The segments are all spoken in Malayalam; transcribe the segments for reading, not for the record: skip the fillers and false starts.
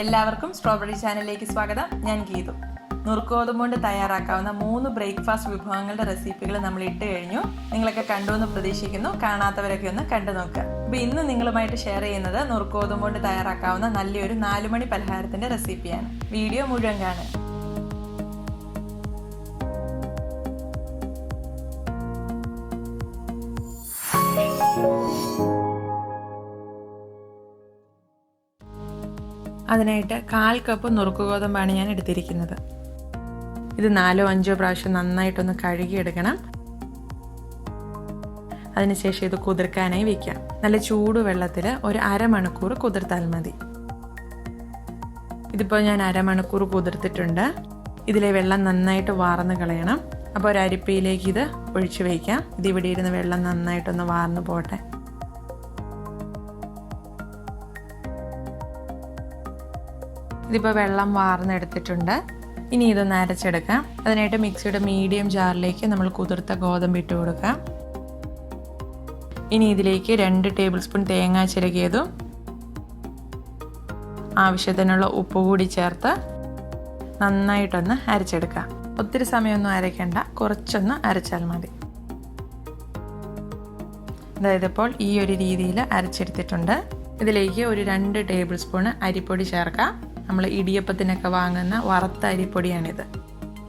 എല്ലാവർക്കും സ്ട്രോബെറി ചാനലിലേക്ക് സ്വാഗതം. ഞാൻ ഗീതു. നുറുക്കോതമ്പ് കൊണ്ട് തയ്യാറാക്കാവുന്ന 3 ബ്രേക്ക്ഫാസ്റ്റ് വിഭവങ്ങളുടെ റെസിപ്പികൾ നമ്മൾ ഇട്ട് കഴിഞ്ഞു. നിങ്ങളൊക്കെ കണ്ടു എന്ന് പ്രതീക്ഷിക്കുന്നു. കാണാത്തവരൊക്കെ ഒന്ന് കണ്ടു നോക്കുക. അപ്പോൾ ഇന്ന് നിങ്ങളുമായിട്ട് ഷെയർ ചെയ്യുന്നത് നുറുക്കോതമ്പ് കൊണ്ട് തയ്യാറാക്കാവുന്ന നല്ലൊരു 4 മണി പലഹാരത്തിൻ്റെ റെസിപ്പിയാണ്. വീഡിയോ മുഴുവൻ കാണുക. അതിനായിട്ട് 1/4 കപ്പ് നുറുക്ക് ഗോതമ്പാണ് ഞാൻ എടുത്തിരിക്കുന്നത്. ഇത് 4-5 പ്രാവശ്യം നന്നായിട്ടൊന്ന് കഴുകിയെടുക്കണം. അതിനുശേഷം ഇത് കുതിർക്കാനായി വയ്ക്കാം. നല്ല ചൂടുവെള്ളത്തിൽ ഒരു അരമണിക്കൂർ കുതിർത്താൽ മതി. ഇതിപ്പോൾ ഞാൻ അരമണിക്കൂർ കുതിർത്തിട്ടുണ്ട്. ഇതിലെ വെള്ളം നന്നായിട്ട് വാർന്ന് കളയണം. അപ്പോൾ ഒരു അരിപ്പയിലേക്ക് ഇത് ഒഴിച്ചു വയ്ക്കാം. ഇതിവിടെ ഇരുന്ന് വെള്ളം നന്നായിട്ടൊന്ന് വാർന്ന് പോട്ടെ. ഇതിപ്പോൾ വെള്ളം വാർന്നെടുത്തിട്ടുണ്ട്. ഇനി ഇതൊന്ന് അരച്ചെടുക്കാം. അതിനായിട്ട് മിക്സിയുടെ മീഡിയം ജാറിലേക്ക് നമ്മൾ കുതിർത്ത ഗോതമ്പ് ഇട്ട് കൊടുക്കാം. ഇനി ഇതിലേക്ക് 2 ടേബിൾ സ്പൂൺ തേങ്ങ ചിരകിയതും ആവശ്യത്തിനുള്ള ഉപ്പ് കൂടി ചേർത്ത് നന്നായിട്ടൊന്ന് അരച്ചെടുക്കാം. ഒത്തിരി സമയമൊന്നും അരയ്ക്കണ്ട, കുറച്ചൊന്ന് അരച്ചാൽ മതി. അതായത് ഇപ്പോൾ ഈ ഒരു രീതിയിൽ അരച്ചെടുത്തിട്ടുണ്ട്. ഇതിലേക്ക് ഒരു 2 ടേബിൾ സ്പൂൺ അരിപ്പൊടി ചേർക്കാം. നമ്മൾ ഇടിയപ്പത്തിനൊക്കെ വാങ്ങുന്ന വറുത്ത അരിപ്പൊടിയാണിത്.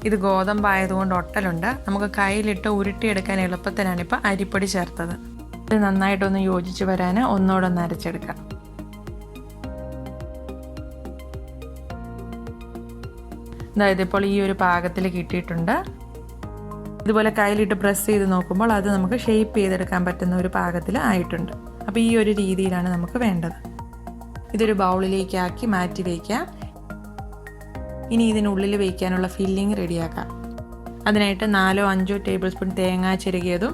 ഇത് ഗോതമ്പായതുകൊണ്ട് ഒട്ടലുണ്ട്. നമുക്ക് കയ്യിലിട്ട് ഉരുട്ടിയെടുക്കാൻ എളുപ്പത്തിനാണ് ഇപ്പോൾ അരിപ്പൊടി ചേർത്തത്. ഇത് നന്നായിട്ടൊന്ന് യോജിച്ച് വരാൻ ഒന്നോടൊന്ന് അരച്ചെടുക്കാം. അതായത് ഇപ്പോൾ ഈ ഒരു പാകത്തിൽ കിട്ടിയിട്ടുണ്ട്. ഇതുപോലെ കയ്യിലിട്ട് പ്രസ് ചെയ്ത് നോക്കുമ്പോൾ അത് നമുക്ക് ഷേപ്പ് ചെയ്തെടുക്കാൻ പറ്റുന്ന ഒരു പാകത്തിൽ ആയിട്ടുണ്ട്. അപ്പോൾ ഈ ഒരു രീതിയിലാണ് നമുക്ക് വേണ്ടത്. ഇതൊരു ബൗളിലേക്ക് ആക്കി മാറ്റി വയ്ക്കാം. ഇനി ഇതിനുള്ളിൽ വയ്ക്കാനുള്ള ഫില്ലിങ് റെഡിയാക്കാം. അതിനായിട്ട് 4-5 ടേബിൾ സ്പൂൺ തേങ്ങ ചിരകിയതും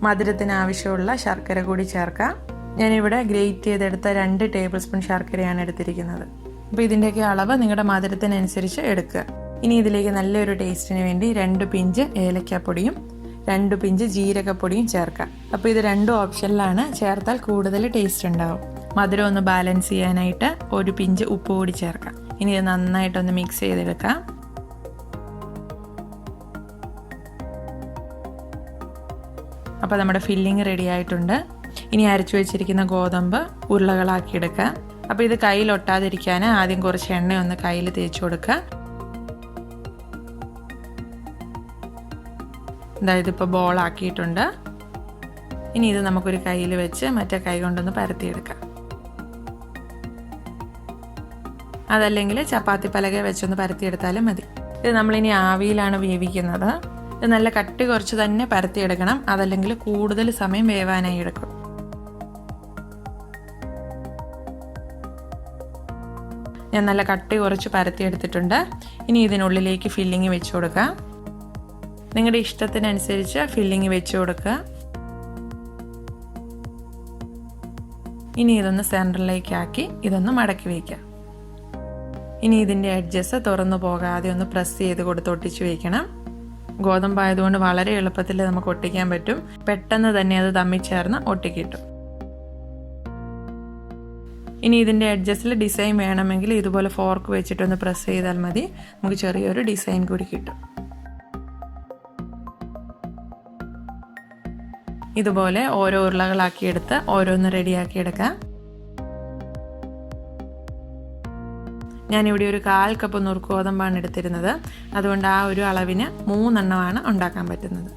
മധുരത്തിന് ആവശ്യമുള്ള ശർക്കര കൂടി ചേർക്കാം. ഞാനിവിടെ ഗ്രേറ്റ് ചെയ്തെടുത്ത 2 ടേബിൾ സ്പൂൺ ശർക്കരയാണ് എടുത്തിരിക്കുന്നത്. അപ്പോൾ ഇതിൻ്റെയൊക്കെ അളവ് നിങ്ങളുടെ മധുരത്തിനനുസരിച്ച് എടുക്കുക. ഇനി ഇതിലേക്ക് നല്ലൊരു ടേസ്റ്റിന് വേണ്ടി 2 പിഞ്ച് ഏലക്കാപ്പൊടിയും 2 പിഞ്ച് ജീരകപ്പൊടിയും ചേർക്കാം. അപ്പോൾ ഇത് 2 ഓപ്ഷനിലാണ്. ചേർത്താൽ കൂടുതൽ ടേസ്റ്റ് ഉണ്ടാവും. മധുരം ഒന്ന് ബാലൻസ് ചെയ്യാനായിട്ട് 1 പിഞ്ച് ഉപ്പ് കൂടി ചേർക്കാം. ഇനി ഇത് നന്നായിട്ടൊന്ന് മിക്സ് ചെയ്തെടുക്കാം. അപ്പോൾ നമ്മുടെ ഫില്ലിങ് റെഡി ആയിട്ടുണ്ട്. ഇനി അരച്ചു വെച്ചിരിക്കുന്ന ഗോതമ്പ് ഉരുളകളാക്കി എടുക്കാം. അപ്പോൾ ഇത് കയ്യിൽ ഒട്ടാതിരിക്കാൻ ആദ്യം കുറച്ച് എണ്ണ ഒന്ന് കയ്യിൽ തേച്ച് കൊടുക്കുക. അതായത് ഇപ്പോൾ ബോളാക്കിയിട്ടുണ്ട്. ഇനി ഇത് നമുക്കൊരു കയ്യിൽ വെച്ച് മറ്റേ കൈ കൊണ്ടൊന്ന് പരത്തിയെടുക്കാം. അതല്ലെങ്കിൽ ചപ്പാത്തി പലക വെച്ചൊന്ന് പരത്തിയെടുത്താലും മതി. ഇത് നമ്മളിനി ആവിയിലാണ് വേവിക്കുന്നത്. ഇത് നല്ല കട്ടി കുറച്ച് തന്നെ പരത്തിയെടുക്കണം. അതല്ലെങ്കിൽ കൂടുതൽ സമയം വേവാനായി എടുക്കും. ഞാൻ നല്ല കട്ടി കുറച്ച് പരത്തിയെടുത്തിട്ടുണ്ട്. ഇനി ഇതിനുള്ളിലേക്ക് ഫില്ലിങ് വെച്ച് കൊടുക്കാം. നിങ്ങളുടെ ഇഷ്ടത്തിനനുസരിച്ച് ഫില്ലിങ് വെച്ച് കൊടുക്കുക. ഇനി ഇതൊന്ന് സെൻറ്ററിലേക്ക് ആക്കി ഇതൊന്ന് മടക്കി വയ്ക്കുക. ഇനി ഇതിൻ്റെ എഡ്ജസ് തുറന്നു പോകാതെ ഒന്ന് പ്രസ് ചെയ്ത് കൊടുത്ത് ഒട്ടിച്ച് വയ്ക്കണം. ഗോതമ്പായതുകൊണ്ട് വളരെ എളുപ്പത്തിൽ നമുക്ക് ഒട്ടിക്കാൻ പറ്റും. പെട്ടെന്ന് തന്നെ അത് തമ്മിൽ ചേർന്ന് ഒട്ടിക്കിട്ടും. ഇനി ഇതിൻ്റെ എഡ്ജസിൽ ഡിസൈൻ വേണമെങ്കിൽ ഇതുപോലെ ഫോർക്ക് വെച്ചിട്ടൊന്ന് പ്രസ് ചെയ്താൽ മതി. നമുക്ക് ചെറിയൊരു ഡിസൈൻ കൂടി കിട്ടും. ഇതുപോലെ ഓരോ ഉരുളകളാക്കിയെടുത്ത് ഓരോന്ന് റെഡിയാക്കി എടുക്കാം. ഞാനിവിടെ ഒരു 1/4 കപ്പ് നുറുക്ക് ഗോതമ്പാണ് എടുത്തിരുന്നത്. അതുകൊണ്ട് ആ ഒരു അളവിന് 3 എണ്ണമാണ് ഉണ്ടാക്കാൻ പറ്റുന്നത്.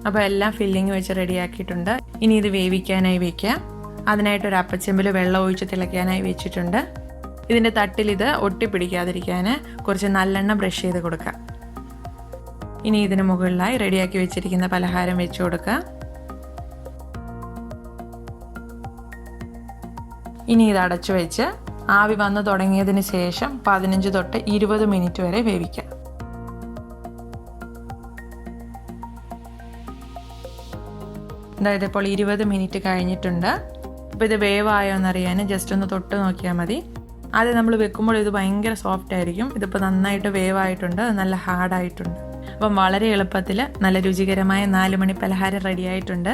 അപ്പോൾ എല്ലാം ഫില്ലിങ് വെച്ച് റെഡിയാക്കിയിട്ടുണ്ട്. ഇനി ഇത് വേവിക്കാനായി വയ്ക്കാം. അതിനായിട്ടൊരു അപ്പച്ചെമ്പിൽ വെള്ളം ഒഴിച്ച് തിളയ്ക്കാനായി വെച്ചിട്ടുണ്ട്. ഇതിൻ്റെ തട്ടിൽ ഇത് ഒട്ടിപ്പിടിക്കാതിരിക്കാൻ കുറച്ച് നല്ലെണ്ണ ബ്രഷ് ചെയ്ത് കൊടുക്കാം. ഇനി ഇതിന് മുകളിലായി റെഡിയാക്കി വെച്ചിരിക്കുന്ന പലഹാരം വെച്ച് കൊടുക്കുക. ഇനി ഇത് അടച്ചു വെച്ച് ആവി വന്ന് തുടങ്ങിയതിന് ശേഷം 15 തൊട്ട് 20 മിനിറ്റ് വരെ വേവിക്കാം. അതായത് ഇപ്പോൾ 20 മിനിറ്റ് കഴിഞ്ഞിട്ടുണ്ട്. അപ്പോൾ ഇത് വേവായോ എന്നറിയാൻ ജസ്റ്റ് ഒന്ന് തൊട്ട് നോക്കിയാൽ മതി. ആദ്യം നമ്മൾ വെക്കുമ്പോൾ ഇത് ഭയങ്കര സോഫ്റ്റ് ആയിരിക്കും. ഇതിപ്പോൾ നന്നായിട്ട് വേവായിട്ടുണ്ട്, നല്ല ഹാർഡായിട്ടുണ്ട്. അപ്പം വളരെ എളുപ്പത്തിൽ നല്ല രുചികരമായ 4 മണി പലഹാരം റെഡി ആയിട്ടുണ്ട്.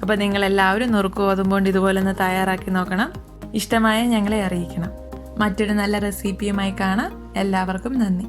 അപ്പോൾ നിങ്ങളെല്ലാവരും നുറുക്ക് ഗോതമ്പുകൊണ്ട് ഇതുപോലെ ഒന്ന് തയ്യാറാക്കി നോക്കണം. ഇഷ്ടമായ ഞങ്ങളെ അറിയിക്കണം. മറ്റൊരു നല്ല റെസിപ്പിയുമായി കാണാം. എല്ലാവർക്കും നന്ദി.